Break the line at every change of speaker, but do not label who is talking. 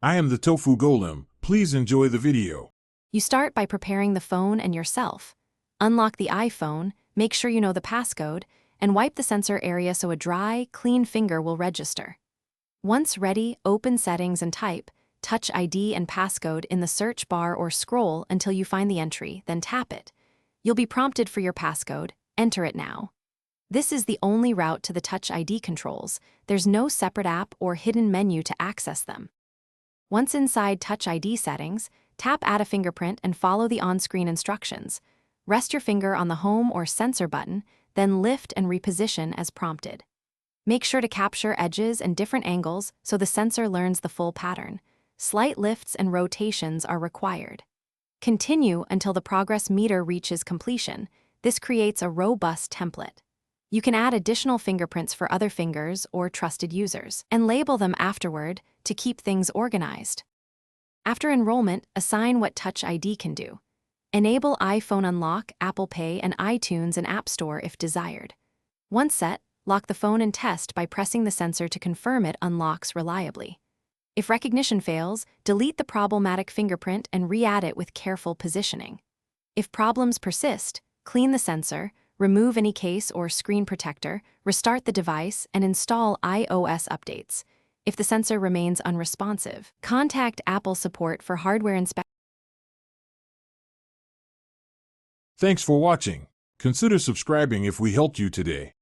I am the Tofu Golem. Please enjoy the video.
You start by preparing the phone and yourself. Unlock the iPhone, make sure you know the passcode, and wipe the sensor area so a dry, clean finger will register. Once ready, open Settings and type Touch ID and passcode in the search bar or scroll until you find the entry, then tap it. You'll be prompted for your passcode. Enter it now. This is the only route to the Touch ID controls. There's no separate app or hidden menu to access them. Once inside Touch ID settings, tap Add a fingerprint and follow the on-screen instructions. Rest your finger on the Home or Sensor button, then lift and reposition as prompted. Make sure to capture edges and different angles so the sensor learns the full pattern. Slight lifts and rotations are required. Continue until the progress meter reaches completion. This creates a robust template. You can add additional fingerprints for other fingers or trusted users, and label them afterward to keep things organized. After enrollment, assign what Touch ID can do. Enable iPhone Unlock, Apple Pay, and iTunes and App Store if desired. Once set, lock the phone and test by pressing the sensor to confirm it unlocks reliably. If recognition fails, delete the problematic fingerprint and re-add it with careful positioning. If problems persist, clean the sensor, remove any case or screen protector, restart the device, and install iOS updates. If the sensor remains unresponsive, contact Apple support for hardware inspection.
Thanks for watching. Consider subscribing if we helped you today.